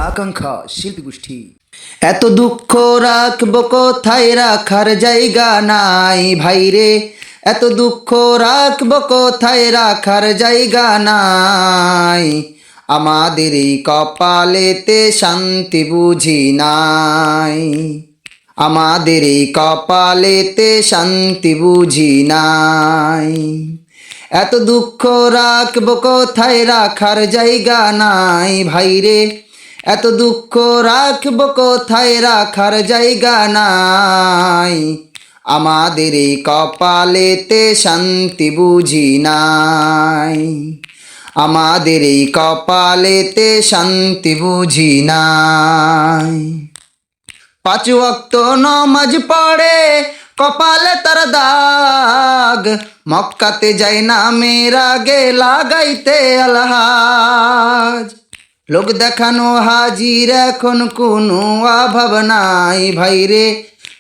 আকাঙ্ক্ষা শিল্পী গোষ্ঠী। এত দুঃখ রাখবো কোথায়, রাখার জায়গা নাই ভাইরে। এত দুঃখ রাখবো কোথায়, রাখার জায়গা নাই। আমাদের এই কপালেতে শান্তি বুঝি নাই। আমাদের এই কপালেতে শান্তি বুঝি নাই। এত দুঃখ রাখবো কোথায়, রাখার জায়গা নাই ভাইরে। এত দুঃখ রাখবো কোথায়, রাখার জায়গা নাই। আমাদের এই কপালেতে শান্তি বুঝি নাই। আমাদের এই কপালেতে শান্তি বুঝি নাই। 5 ওয়াক্ত নামাজ পড়ে কপালে তার দাগ, মক্কাতে যাই না মেরা গে লাগাইতে আলহাজ। লোক দেখানো হাজির এখন কোনো অভাব নাই ভাইরে।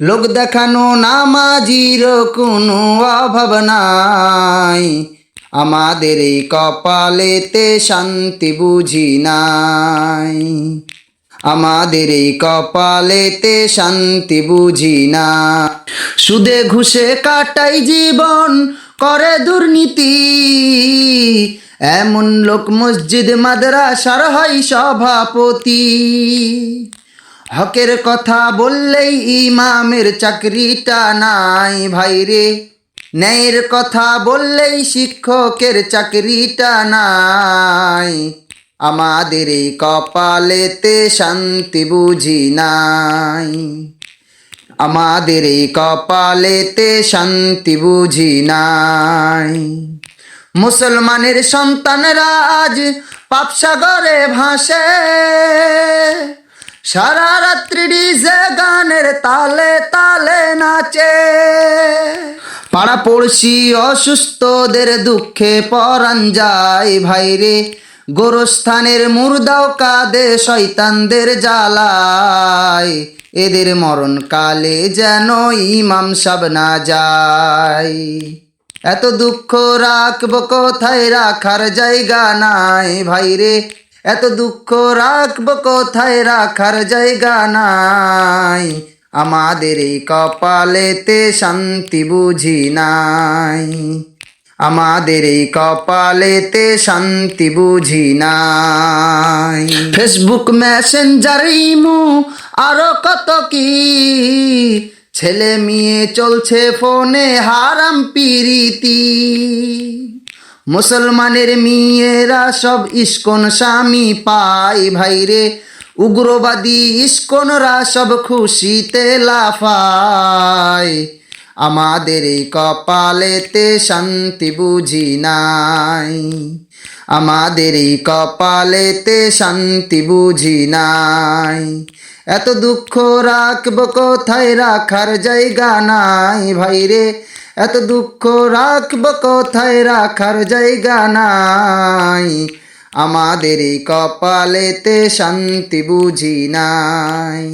লোক দেখানো নামাজির কোনো অভাব নাই। আমাদের এই কপালেতে শান্তি বুঝি নাই। আমাদের এই কপালেতে শান্তি বুঝি না। সুদে ঘুষে কাটাই জীবন, করে দুর্নীতি। এমন লোক মসজিদ মাদ্রাসার হয় সভাপতি। হকের কথা বললেই ইমামের চাকরিটা নাই ভাইরে। ন্যায়ের কথা বললেই শিক্ষকের চাকরিটা নাই। আমাদের এই কপালেতে শান্তি বুঝি নাই। আমাদের এই কপালেতে শান্তি বুঝি নাই। মুসলমানের সন্তানরা আজ পাপ সাগরে ভাসে, সারা রাত্রি ডিজে গানের তালে তালে নাচে। পাড়া পড়শি অসুস্থদের দুঃখে পরাণ যায় ভাইরে। গোরস্থানের মুর্দাও কাঁদে শয়তানদের জ্বালায়। এদের মরণ কালে যেন ইমাম সাব না যায়। এত দুঃখ রাখবো কোথায়, রাখার জায়গা নাই ভাইরে। এত দুঃখ রাখবো কোথায়, রাখার জায়গা নাই। আমাদের এই কপালেতে শান্তি বুঝি নাই। আমাদের এই কপালেতে শান্তি বুঝি নাই। ফেসবুক, মেসেঞ্জার, ইমো আরো কত কি, ছেলে মেয়ে চলছে ফোনে হারাম পিরিতি। মুসলমানের মেয়েরা সব ইস্কন স্বামী পায় ভাইরে। উগ্রবাদী ইস্কনরা সব খুশিতে লাফায়। আমাদের এই কপালেতে শান্তি বুঝি নাই। আমাদের এই কপালেতে শান্তি বুঝি নাই। এত দুঃখ রাখবো কোথায়, রাখার জায়গা নাই ভাইরে। এত দুঃখ রাখবো কোথায়, রাখার জায়গা নাই। আমাদের এই কপালেতে শান্তি বুঝি নাই।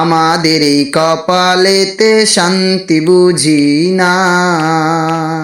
আমাদের এই কপালেতে শান্তি বুঝি নাই।